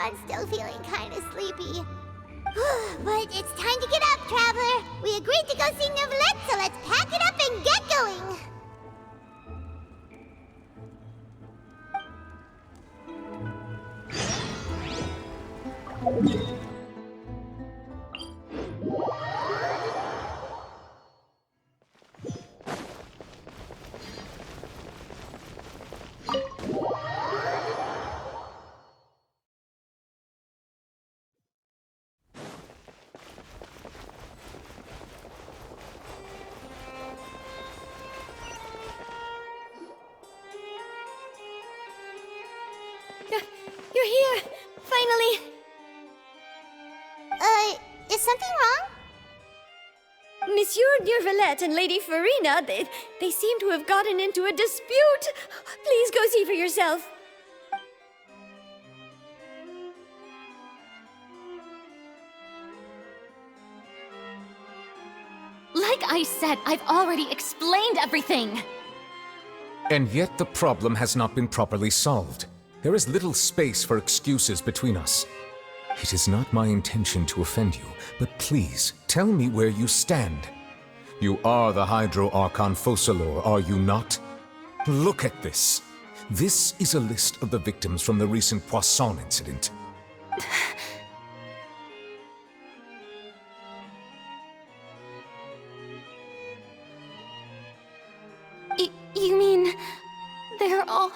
Archon's still feeling kinda sleepy. But it's time to get up, Traveler! We agreed to go see Neuvillette, so let's pack it up and get going! You're here! Finally! Is something wrong? Monsieur Neuvillette and Lady Farina, they seem to have gotten into a dispute. Please go see for yourself. Like I said, I've already explained everything. And yet the problem has not been properly solved. There is little space for excuses between us. It is not my intention to offend you, but please, tell me where you stand. You are the Hydro Archon Focalor, are you not? Look at this. This is a list of the victims from the recent Poisson incident. You mean... they're all...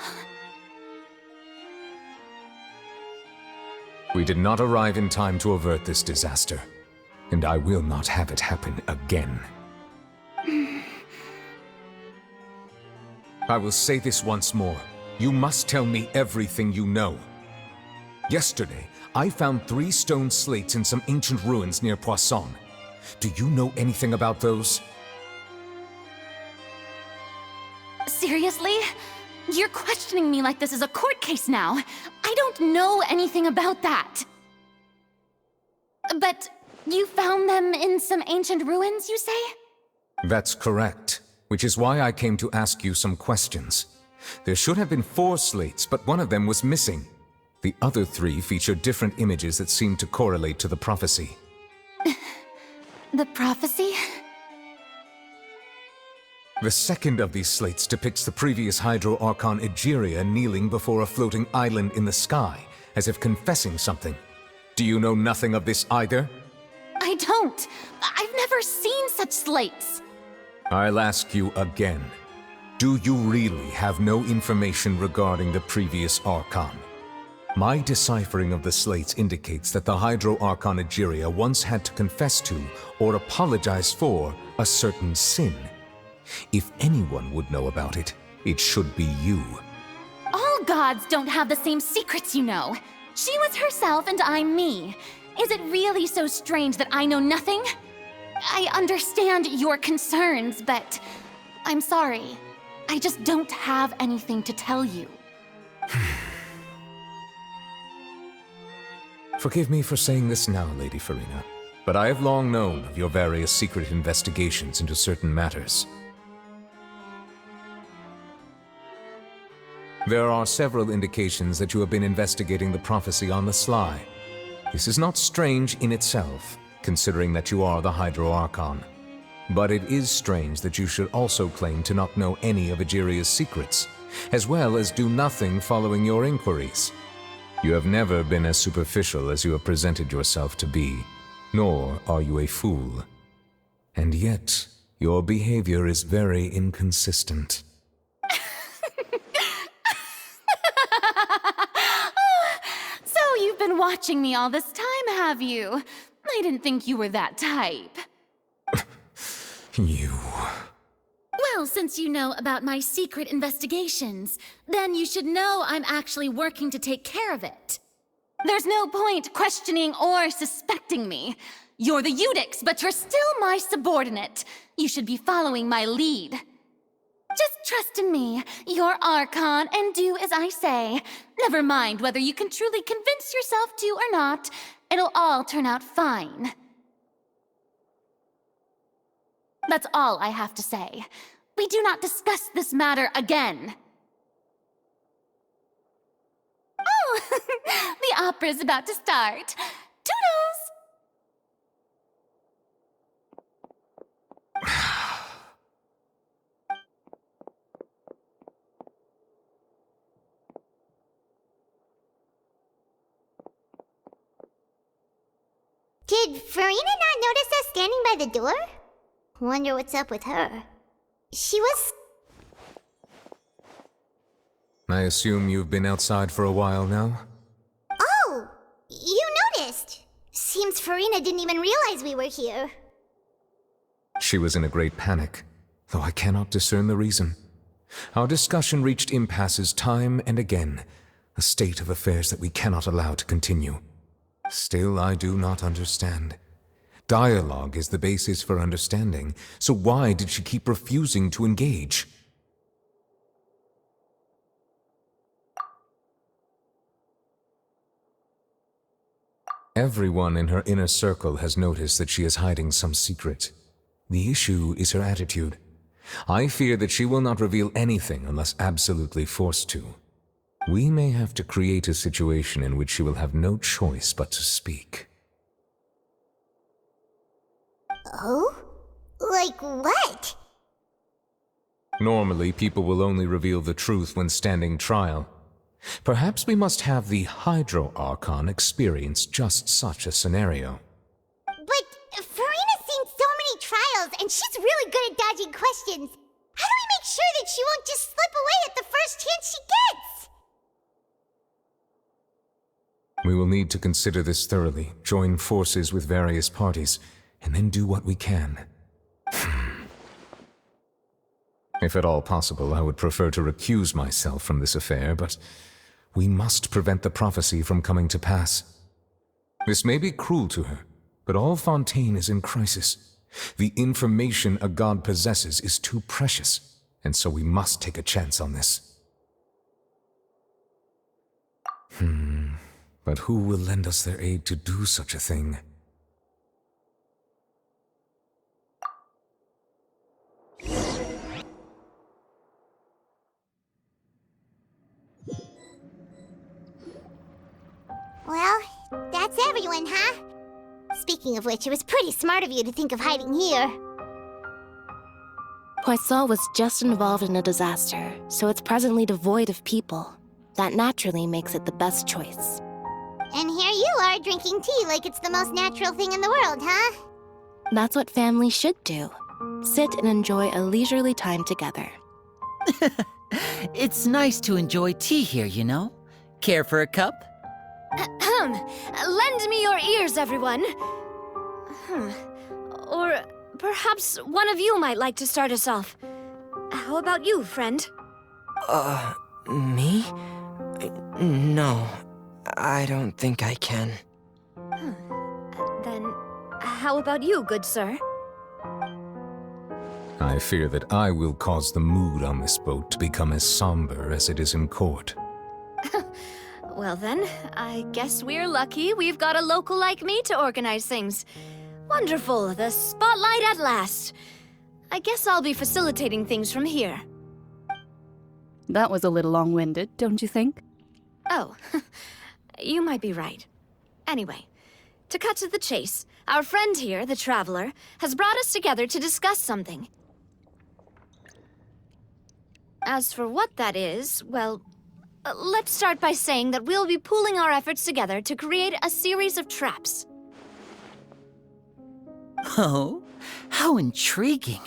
We did not arrive in time to avert this disaster, and I will not have it happen again. I will say this once more. You must tell me everything you know. Yesterday, I found 3 stone slates in some ancient ruins near Poisson. Do you know anything about those? Seriously? You're questioning me like this is a court case now. I don't know anything about that. But you found them in some ancient ruins, you say? That's correct, which is why I came to ask you some questions. There should have been 4 slates, but one of them was missing. The other 3 feature different images that seem to correlate to the prophecy. The prophecy? The second of these slates depicts the previous Hydro Archon Egeria kneeling before a floating island in the sky, as if confessing something. Do you know nothing of this either? I don't. I've never seen such slates. I'll ask you again. Do you really have no information regarding the previous Archon? My deciphering of the slates indicates that the Hydro Archon Egeria once had to confess to, or apologize for, a certain sin. If anyone would know about it, it should be you. All gods don't have the same secrets, you know. She was herself and I'm me. Is it really so strange that I know nothing? I understand your concerns, but I'm sorry. I just don't have anything to tell you. Forgive me for saying this now, Lady Farina, but I have long known of your various secret investigations into certain matters. There are several indications that you have been investigating the prophecy on the sly. This is not strange in itself, considering that you are the Hydro Archon. But it is strange that you should also claim to not know any of Egeria's secrets, as well as do nothing following your inquiries. You have never been as superficial as you have presented yourself to be, nor are you a fool. And yet, your behavior is very inconsistent. So you've been watching me all this time, have you? I didn't think you were that type. You... Well, since you know about my secret investigations, then you should know I'm actually working to take care of it. There's no point questioning or suspecting me. You're the Eudix, but you're still my subordinate. You should be following my lead. Just trust in me, you're Archon, and do as I say. Never mind whether you can truly convince yourself to or not. It'll all turn out fine. That's all I have to say. We do not discuss this matter again. Oh, the opera's about to start. Toodles! Did Farina not notice us standing by the door? Wonder what's up with her. She was... I assume you've been outside for a while now? Oh! You noticed! Seems Farina didn't even realize we were here. She was in a great panic, though I cannot discern the reason. Our discussion reached impasses time and again, a state of affairs that we cannot allow to continue. Still, I do not understand. Dialogue is the basis for understanding, so why did she keep refusing to engage? Everyone in her inner circle has noticed that she is hiding some secret. The issue is her attitude. I fear that she will not reveal anything unless absolutely forced to. We may have to create a situation in which she will have no choice but to speak. Oh? Like what? Normally, people will only reveal the truth when standing trial. Perhaps we must have the Hydro Archon experience just such a scenario. But Farina's seen so many trials, and she's really good at dodging questions. How do we make sure that she won't just slip away at the first chance she gets? We will need to consider this thoroughly, join forces with various parties, and then do what we can. If at all possible, I would prefer to recuse myself from this affair, but we must prevent the prophecy from coming to pass. This may be cruel to her, but all Fontaine is in crisis. The information a god possesses is too precious, and so we must take a chance on this. But who will lend us their aid to do such a thing? Well, that's everyone, huh? Speaking of which, it was pretty smart of you to think of hiding here. Poisson was just involved in a disaster, so it's presently devoid of people. That naturally makes it the best choice. And here you are drinking tea like it's the most natural thing in the world, huh? That's what family should do. Sit and enjoy a leisurely time together. It's nice to enjoy tea here, you know? Care for a cup? Lend me your ears, everyone. Or perhaps one of you might like to start us off. How about you, friend? Me? No, I don't think I can. Then, how about you, good sir? I fear that I will cause the mood on this boat to become as somber as it is in court. Well then, I guess we're lucky we've got a local like me to organize things. Wonderful, the spotlight at last. I guess I'll be facilitating things from here. That was a little long-winded, don't you think? Oh, you might be right. Anyway, to cut to the chase, our friend here, the Traveler, has brought us together to discuss something. As for what that is, well, let's start by saying that we'll be pooling our efforts together to create a series of traps. Oh, how intriguing.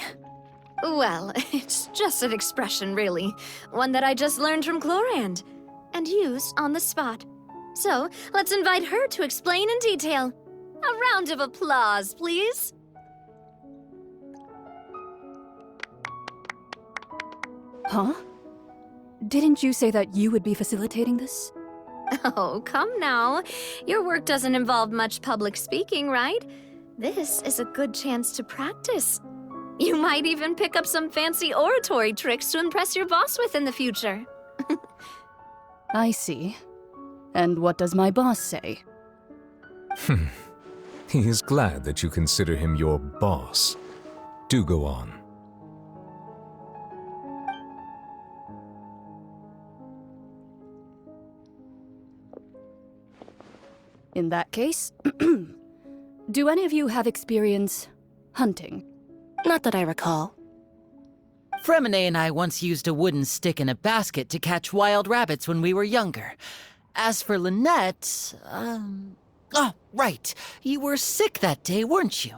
Well, it's just an expression, really. One that I just learned from Chlorand, and used on the spot. So, let's invite her to explain in detail. A round of applause, please. Huh? Didn't you say that you would be facilitating this? Oh, come now. Your work doesn't involve much public speaking, right? This is a good chance to practice. You might even pick up some fancy oratory tricks to impress your boss with in the future. I see. And what does my boss say? He is glad that you consider him your boss. Do go on. In that case, do any of you have experience hunting? Not that I recall. Fremine and I once used a wooden stick in a basket to catch wild rabbits when we were younger. As for Lynette, Oh, right. You were sick that day, weren't you?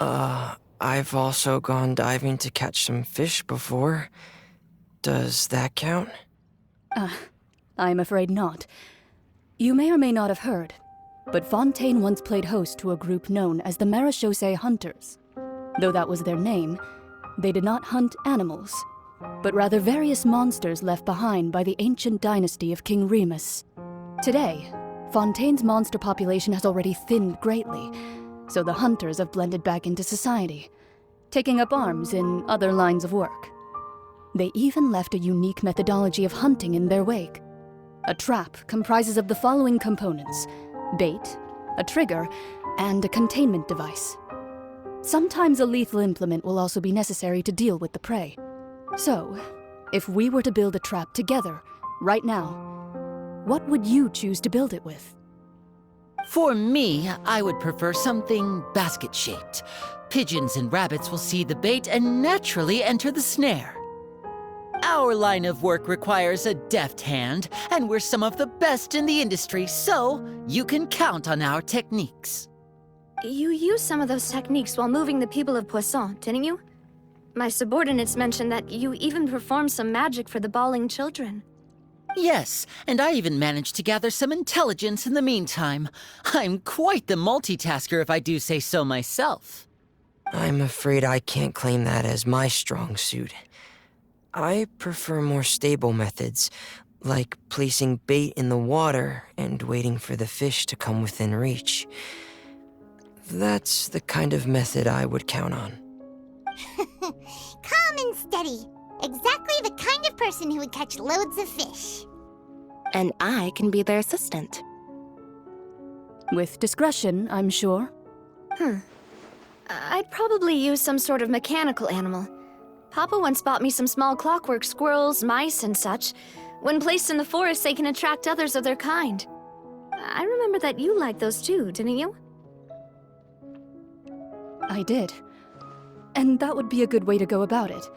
I've also gone diving to catch some fish before. Does that count? I'm afraid not. You may or may not have heard, but Fontaine once played host to a group known as the Marechaussee Hunters. Though that was their name, they did not hunt animals, but rather various monsters left behind by the ancient dynasty of King Remus. Today, Fontaine's monster population has already thinned greatly, so the hunters have blended back into society, taking up arms in other lines of work. They even left a unique methodology of hunting in their wake. A trap comprises of the following components: bait, a trigger, and a containment device. Sometimes a lethal implement will also be necessary to deal with the prey. So, if we were to build a trap together, right now, what would you choose to build it with? For me, I would prefer something basket-shaped. Pigeons and rabbits will see the bait and naturally enter the snare. Our line of work requires a deft hand, and we're some of the best in the industry, so you can count on our techniques. You used some of those techniques while moving the people of Poisson, didn't you? My subordinates mentioned that you even performed some magic for the bawling children. Yes, and I even managed to gather some intelligence in the meantime. I'm quite the multitasker if I do say so myself. I'm afraid I can't claim that as my strong suit. I prefer more stable methods, like placing bait in the water and waiting for the fish to come within reach. That's the kind of method I would count on. Calm and steady. Exactly the kind of person who would catch loads of fish. And I can be their assistant. With discretion, I'm sure. I'd probably use some sort of mechanical animal. Papa once bought me some small clockwork squirrels, mice, and such. When placed in the forest, they can attract others of their kind. I remember that you liked those too, didn't you? I did. And that would be a good way to go about it.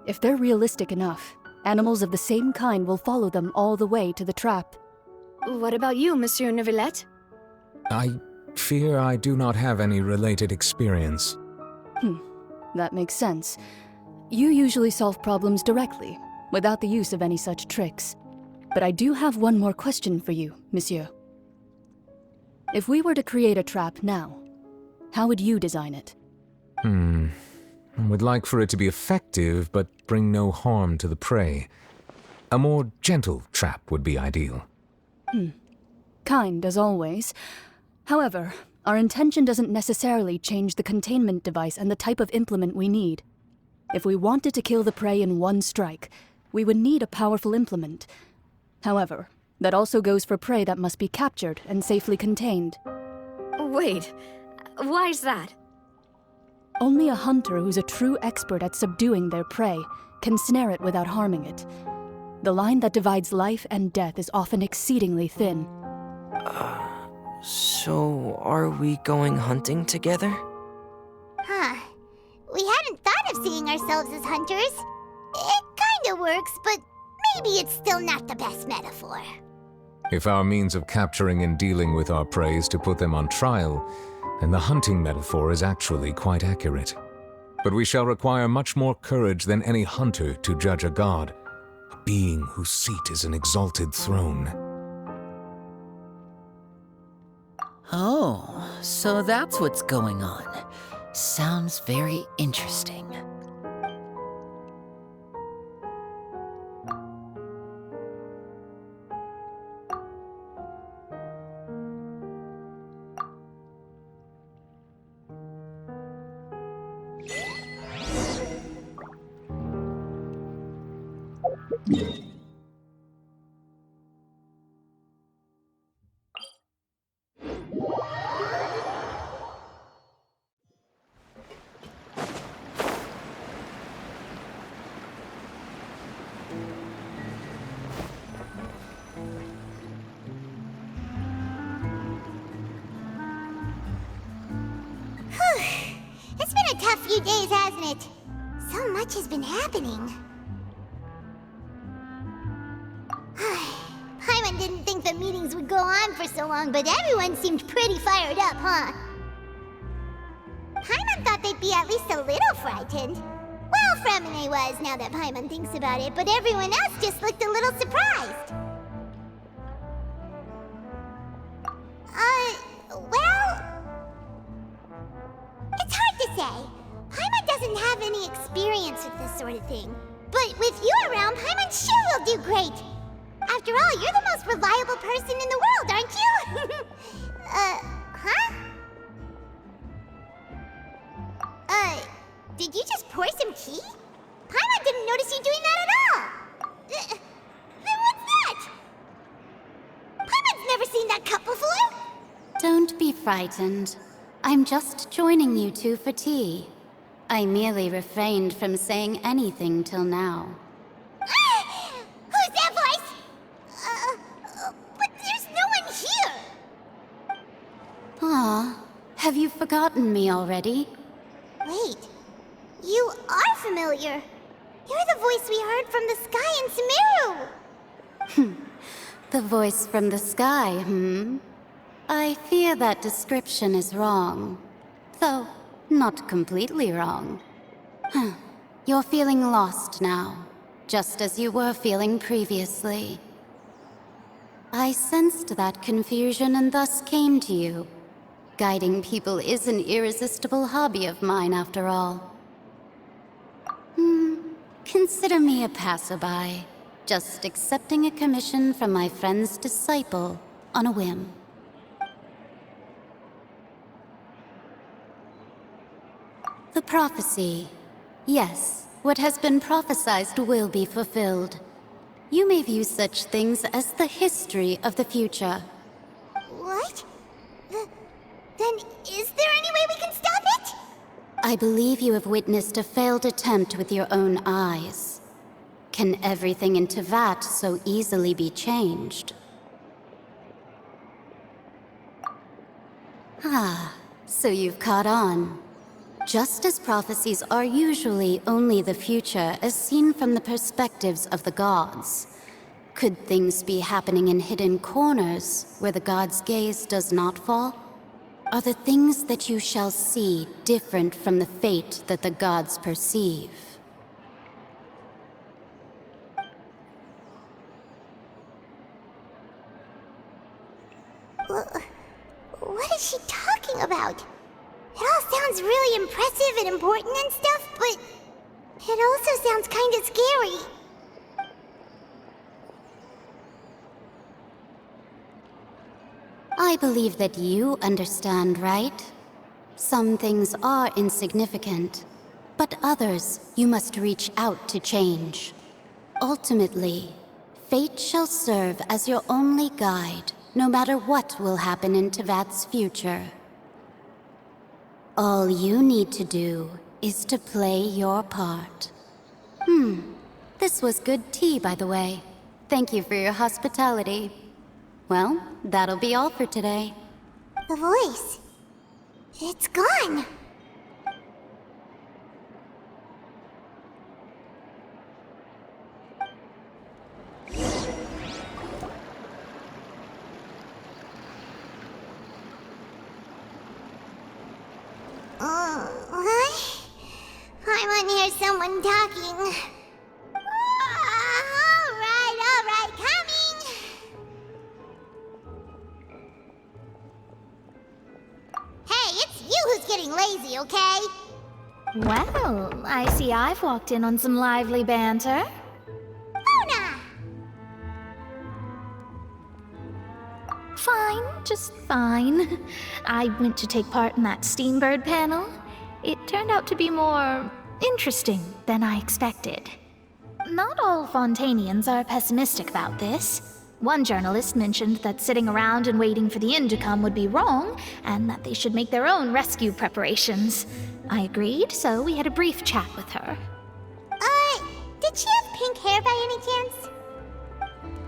If they're realistic enough, animals of the same kind will follow them all the way to the trap. What about you, Monsieur Neuvillette? I fear I do not have any related experience. That makes sense. You usually solve problems directly, without the use of any such tricks. But I do have one more question for you, Monsieur. If we were to create a trap now, how would you design it? I would like for it to be effective, but bring no harm to the prey. A more gentle trap would be ideal. Kind, as always. However, our intention doesn't necessarily change the containment device and the type of implement we need. If we wanted to kill the prey in one strike, we would need a powerful implement. However, that also goes for prey that must be captured and safely contained. Wait, why's that? Only a hunter who's a true expert at subduing their prey can snare it without harming it. The line that divides life and death is often exceedingly thin. So are we going hunting together? Huh. We hadn't thought of seeing ourselves as hunters. It kinda works, but maybe it's still not the best metaphor. If our means of capturing and dealing with our prey is to put them on trial, then the hunting metaphor is actually quite accurate. But we shall require much more courage than any hunter to judge a god, a being whose seat is an exalted throne. Oh, so that's what's going on. Sounds very interesting. few days, hasn't it? So much has been happening. Paimon didn't think the meetings would go on for so long, but everyone seemed pretty fired up, huh? Paimon thought they'd be at least a little frightened. Well, Fremine was, now that Paimon thinks about it, but everyone else just looked a little surprised. Well... It's hard to say. Paimon doesn't have any experience with this sort of thing. But with you around, Paimon sure will do great. After all, you're the most reliable person in the world, aren't you? Huh? Did you just pour some tea? Paimon didn't notice you doing that at all. Then what's that? Paimon's never seen that cup before. Don't be frightened. I'm just joining you two for tea. I merely refrained from saying anything till now. Who's that voice? But there's no one here. Ah, have you forgotten me already? Wait, you are familiar. You're the voice we heard from the sky in Sumeru. The voice from the sky, hmm? I fear that description is wrong. Though, not completely wrong. You're feeling lost now, just as you were feeling previously. I sensed that confusion and thus came to you. Guiding people is an irresistible hobby of mine, after all. Consider me a passerby, just accepting a commission from my friend's disciple on a whim. The prophecy. Yes, what has been prophesied will be fulfilled. You may view such things as the history of the future. What? Then is there any way we can stop it? I believe you have witnessed a failed attempt with your own eyes. Can everything in Tevat so easily be changed? Ah, so you've caught on. Just as prophecies are usually only the future as seen from the perspectives of the gods, could things be happening in hidden corners where the gods' gaze does not fall? Are the things that you shall see different from the fate that the gods perceive? What is she talking about? It all sounds really impressive and important and stuff, but it also sounds kind of scary. I believe that you understand, right? Some things are insignificant, but others you must reach out to change. Ultimately, fate shall serve as your only guide, no matter what will happen in Tevat's future. All you need to do is to play your part. This was good tea, by the way. Thank you for your hospitality. Well, that'll be all for today. The voice. It's gone. What? I want to hear someone talking. All right, coming. Hey, it's you who's getting lazy, okay? Well, I see I've walked in on some lively banter. Luna! Fine, just fine. I went to take part in that Steambird panel. It turned out to be more interesting than I expected. Not all Fontainians are pessimistic about this. One journalist mentioned that sitting around and waiting for the end to come would be wrong, and that they should make their own rescue preparations. I agreed, so we had a brief chat with her. Did she have pink hair by any chance?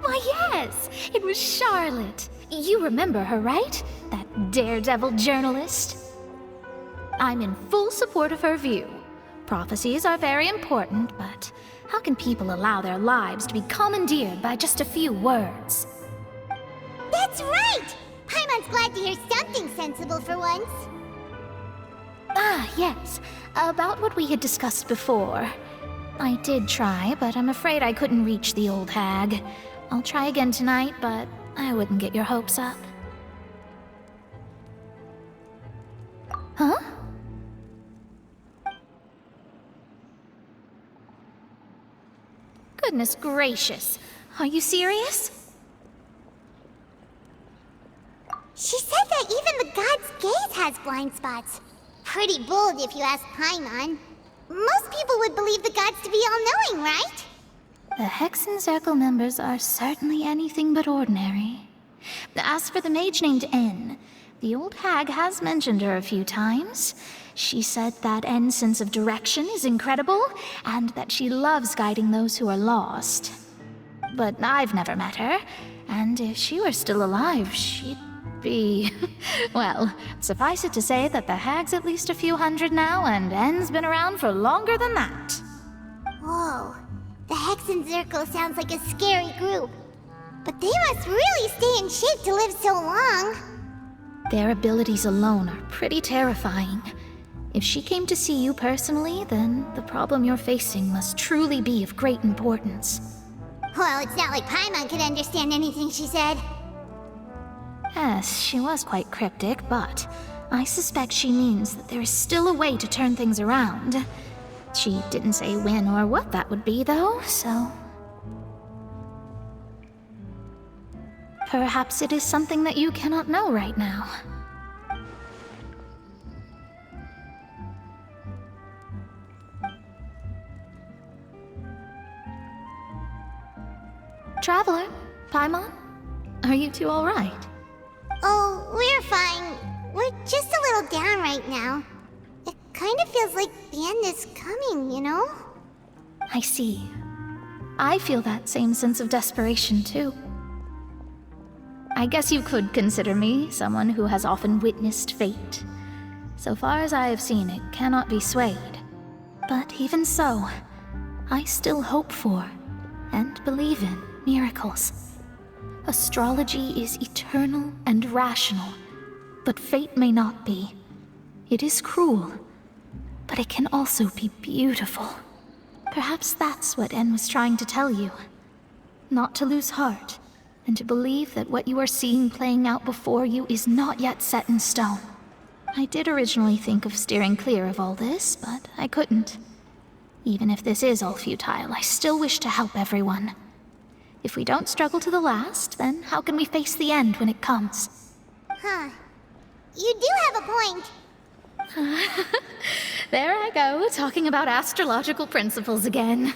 Why, yes! It was Charlotte. You remember her, right? That daredevil journalist? I'm in full support of her view. Prophecies are very important, but how can people allow their lives to be commandeered by just a few words? That's right! Paimon's glad to hear something sensible for once. Ah, yes. About what we had discussed before. I did try, but I'm afraid I couldn't reach the old hag. I'll try again tonight, but I wouldn't get your hopes up. Huh? Goodness gracious. Are you serious? She said that even the god's gaze has blind spots. Pretty bold if you ask Paimon. Most people would believe the gods to be all-knowing, right? The Hexen Circle members are certainly anything but ordinary. As for the mage named N, the old hag has mentioned her a few times. She said that N's sense of direction is incredible, and that she loves guiding those who are lost. But I've never met her, and if she were still alive, she'd be... well, suffice it to say that the hag's at least a few hundred now, and N's been around for longer than that. Whoa, the Hexen Circle sounds like a scary group. But they must really stay in shape to live so long. Their abilities alone are pretty terrifying. If she came to see you personally, then the problem you're facing must truly be of great importance. Well, it's not like Paimon could understand anything she said. Yes, she was quite cryptic, but I suspect she means that there is still a way to turn things around. She didn't say when or what that would be, though, so... perhaps it is something that you cannot know right now. Traveler, Paimon, are you two all right? Oh, we're fine. We're just a little down right now. It kind of feels like the end is coming, you know? I see. I feel that same sense of desperation, too. I guess you could consider me someone who has often witnessed fate. So far as I have seen, it cannot be swayed. But even so, I still hope for, and believe in, miracles. Astrology is eternal and rational, but fate may not be. It is cruel, but it can also be beautiful. Perhaps that's what En was trying to tell you. Not to lose heart, and to believe that what you are seeing playing out before you is not yet set in stone. I did originally think of steering clear of all this, but I couldn't. Even if this is all futile, I still wish to help everyone. If we don't struggle to the last, then how can we face the end when it comes? Huh. You do have a point. There I go, talking about astrological principles again.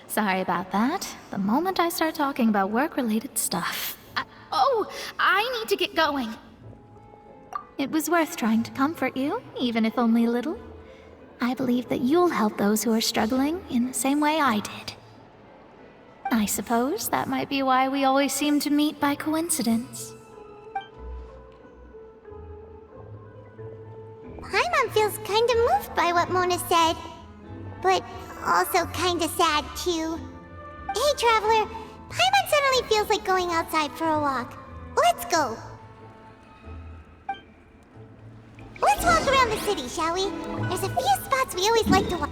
Sorry about that. The moment I start talking about work-related stuff... I need to get going. It was worth trying to comfort you, even if only a little. I believe that you'll help those who are struggling in the same way I did. I suppose that might be why we always seem to meet by coincidence. Paimon feels kind of moved by what Mona said, but also kind of sad too. Hey, Traveler, Paimon suddenly feels like going outside for a walk. Let's go. Let's walk around the city, shall we? There's a few spots we always like to walk.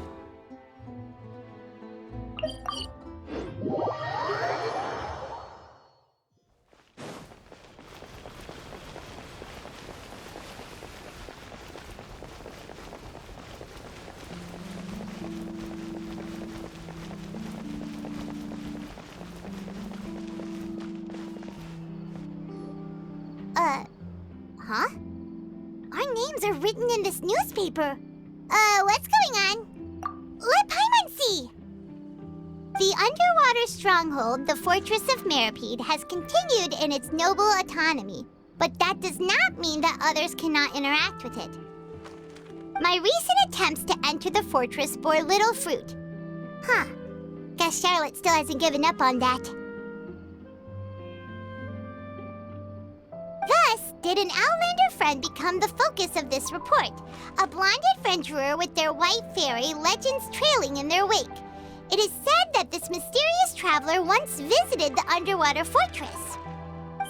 Huh? Our names are written in this newspaper. What's going on? Let Paimon see! The underwater stronghold, the Fortress of Meripede, has continued in its noble autonomy, but that does not mean that others cannot interact with it. My recent attempts to enter the fortress bore little fruit. Huh. Guess Charlotte still hasn't given up on that. Thus, did an Outlander friend become the focus of this report. A blonde adventurer with their white fairy legends trailing in their wake. It is said that this mysterious traveler once visited the underwater fortress.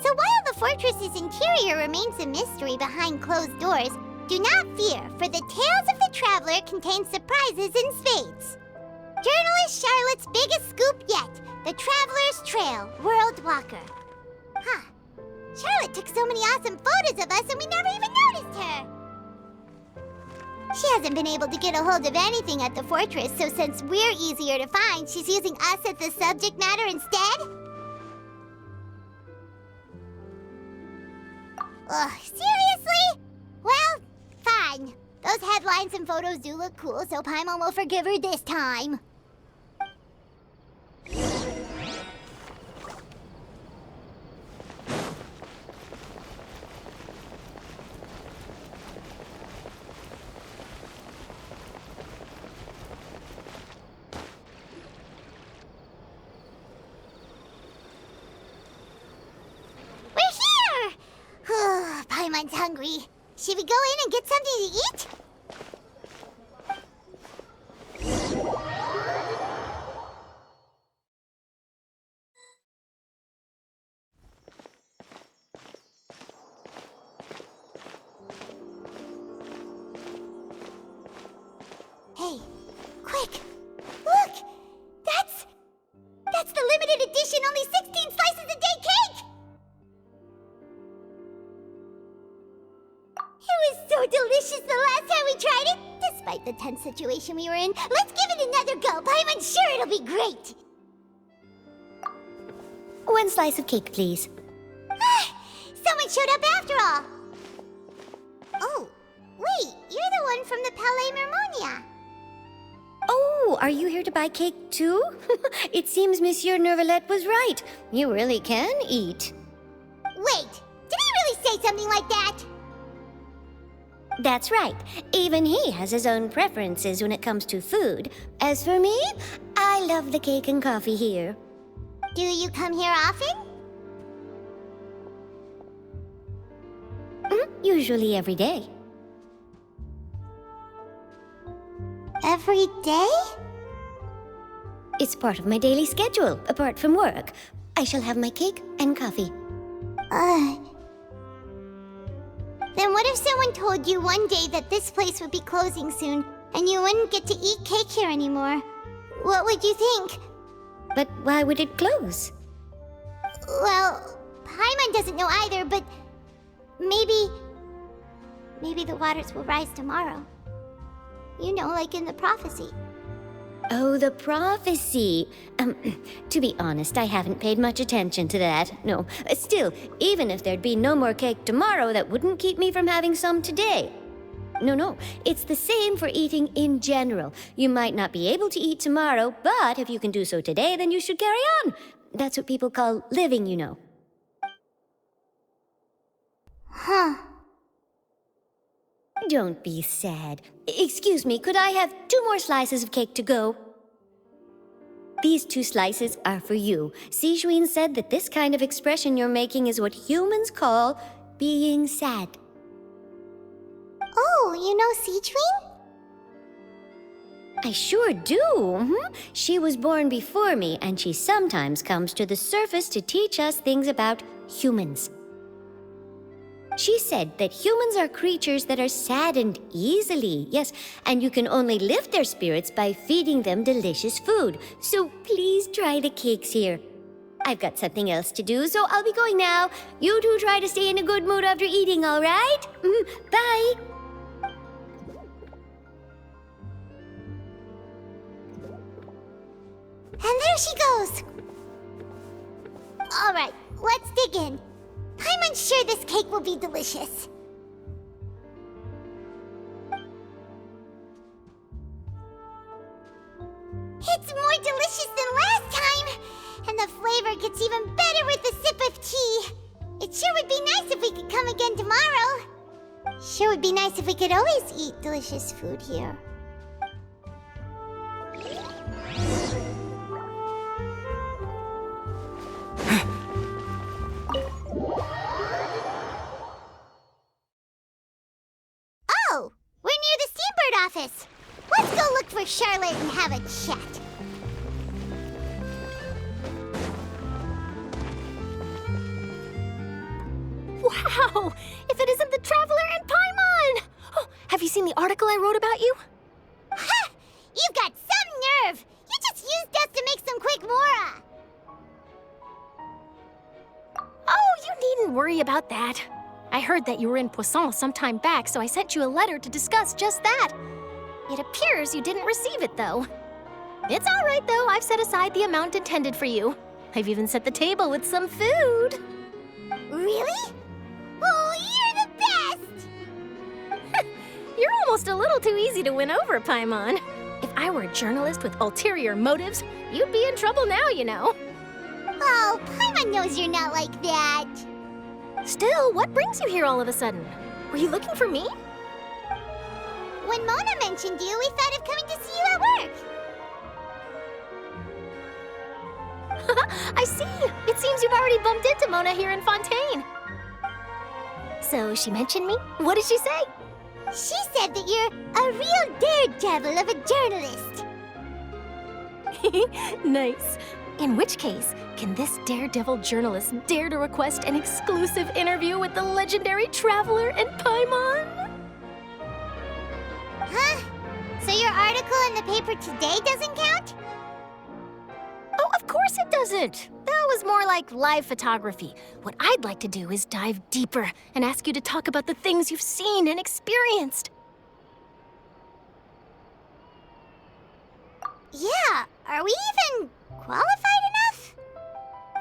So while the fortress's interior remains a mystery behind closed doors, do not fear, for the tales of the traveler contain surprises in spades. Journalist Charlotte's biggest scoop yet, the Traveler's Trail, World Walker. Huh. Charlotte took so many awesome photos of us and we never even noticed her. She hasn't been able to get a hold of anything at the fortress, so since we're easier to find, she's using us as the subject matter instead? Ugh, seriously? Well, fine. Those headlines and photos do look cool, so Paimon will forgive her this time. Paimon's hungry. Should we go in and get something to eat? Hey, quick! Look! That's the limited edition, only 16 slices a day cake! It was so delicious the last time we tried it! Despite the tense situation we were in, let's give it another go! Paimon's sure it'll be great! One slice of cake, please. Someone showed up after all! Oh, wait, you're the one from the Palais Mermonia. Oh, are you here to buy cake too? It seems Monsieur Nervalette was right. You really can eat. Wait, did he really say something like that? That's right. Even he has his own preferences when it comes to food. As for me, I love the cake and coffee here. Do you come here often? Usually every day. Every day? It's part of my daily schedule, apart from work. I shall have my cake and coffee. Then what if someone told you one day that this place would be closing soon, and you wouldn't get to eat cake here anymore? What would you think? But why would it close? Well, Paimon doesn't know either, but maybe the waters will rise tomorrow. You know, like in the prophecy. Oh, the prophecy. To be honest, I haven't paid much attention to that. No, still, even if there'd be no more cake tomorrow, that wouldn't keep me from having some today. No, it's the same for eating in general. You might not be able to eat tomorrow, but if you can do so today, then you should carry on. That's what people call living, you know. Huh. Don't be sad. Excuse me, could I have 2 more slices of cake to go? These 2 slices are for you. Sijuin said that this kind of expression you're making is what humans call being sad. Oh, you know Sijuin? I sure do. She was born before me, and she sometimes comes to the surface to teach us things about humans. She said that humans are creatures that are saddened easily, yes, and you can only lift their spirits by feeding them delicious food. So please try the cakes here. I've got something else to do, so I'll be going now. You two try to stay in a good mood after eating, all right? Bye. And there she goes. All right, let's dig in. I'm sure this cake will be delicious. It's more delicious than last time! And the flavor gets even better with a sip of tea. It sure would be nice if we could come again tomorrow. Sure would be nice if we could always eat delicious food here. office. Let's go look for Charlotte and have a chat. Wow! If it isn't the Traveler and Paimon! Oh, have you seen the article I wrote about you? Ha! You've got some nerve! You just used us to make some quick mora! Oh, you needn't worry about that. I heard that you were in Poisson some time back, so I sent you a letter to discuss just that. It appears you didn't receive it, though. It's all right, though. I've set aside the amount intended for you. I've even set the table with some food. Really? Oh, you're the best! You're almost a little too easy to win over, Paimon. If I were a journalist with ulterior motives, you'd be in trouble now, you know. Oh, Paimon knows you're not like that. Still, what brings you here all of a sudden? Were you looking for me? When Mona mentioned you, we thought of coming to see you at work. I see. It seems you've already bumped into Mona here in Fontaine. So she mentioned me? What did she say? She said that you're a real daredevil of a journalist. Nice. In which case, can this daredevil journalist dare to request an exclusive interview with the legendary Traveler and Paimon? Huh? So your article in the paper today doesn't count? Oh, of course it doesn't. That was more like live photography. What I'd like to do is dive deeper and ask you to talk about the things you've seen and experienced. Yeah, are we even qualified enough?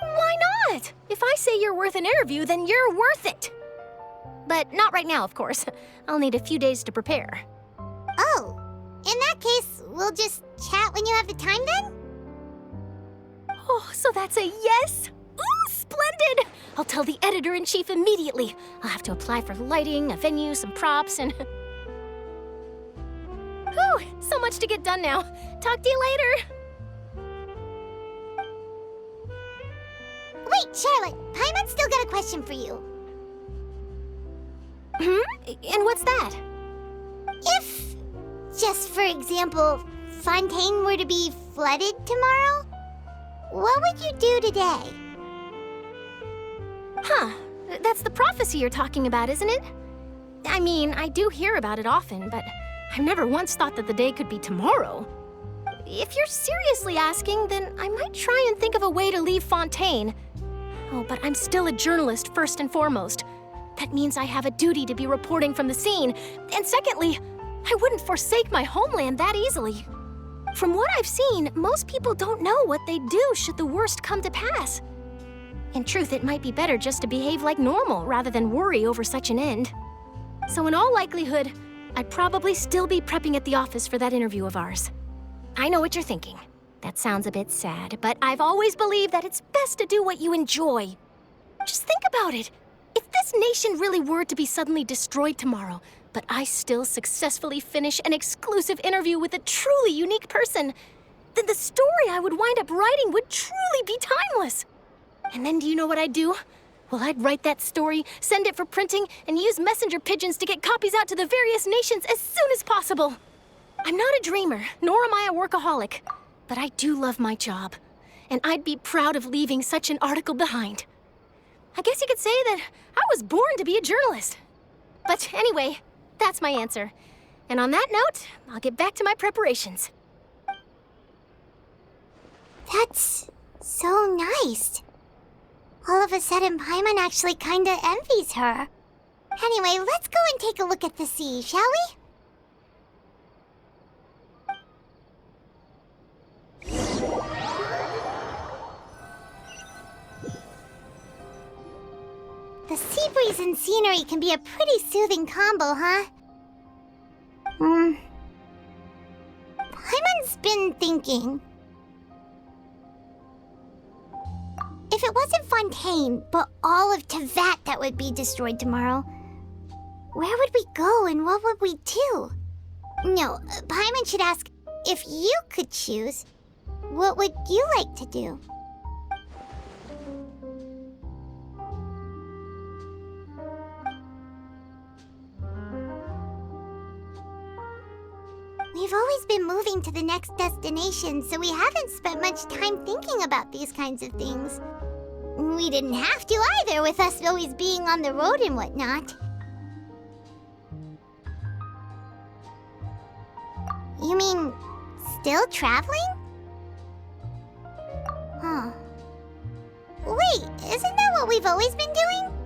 Why not? If I say you're worth an interview, then you're worth it. But not right now, of course. I'll need a few days to prepare. Oh, in that case, we'll just chat when you have the time then? Oh, so that's a yes? Ooh, splendid! I'll tell the editor-in-chief immediately. I'll have to apply for lighting, a venue, some props, and... Whew, so much to get done now. Talk to you later. Wait, Charlotte, Paimon's still got a question for you. And what's that? If, just for example, Fontaine were to be flooded tomorrow, what would you do today? Huh, that's the prophecy you're talking about, isn't it? I mean, I do hear about it often, but I've never once thought that the day could be tomorrow. If you're seriously asking, then I might try and think of a way to leave Fontaine. Oh, but I'm still a journalist first and foremost. That means I have a duty to be reporting from the scene. And secondly, I wouldn't forsake my homeland that easily. From what I've seen, most people don't know what they'd do should the worst come to pass. In truth, it might be better just to behave like normal rather than worry over such an end. So in all likelihood, I'd probably still be prepping at the office for that interview of ours. I know what you're thinking. That sounds a bit sad, but I've always believed that it's best to do what you enjoy. Just think about it. If this nation really were to be suddenly destroyed tomorrow, but I still successfully finish an exclusive interview with a truly unique person, then the story I would wind up writing would truly be timeless. And then do you know what I'd do? Well, I'd write that story, send it for printing, and use messenger pigeons to get copies out to the various nations as soon as possible. I'm not a dreamer, nor am I a workaholic, but I do love my job, and I'd be proud of leaving such an article behind. I guess you could say that I was born to be a journalist. But anyway, that's my answer. And on that note, I'll get back to my preparations. That's so nice. All of a sudden, Paimon actually kinda envies her. Anyway, let's go and take a look at the sea, shall we? The sea breeze and scenery can be a pretty soothing combo, huh? Paimon's been thinking. If it wasn't Fontaine, but all of Tevat that would be destroyed tomorrow, where would we go and what would we do? No, Paimon should ask, if you could choose, what would you like to do? We've always been moving to the next destination, so we haven't spent much time thinking about these kinds of things. We didn't have to either, with us always being on the road and whatnot. You mean, still traveling? Huh. Wait, isn't that what we've always been doing?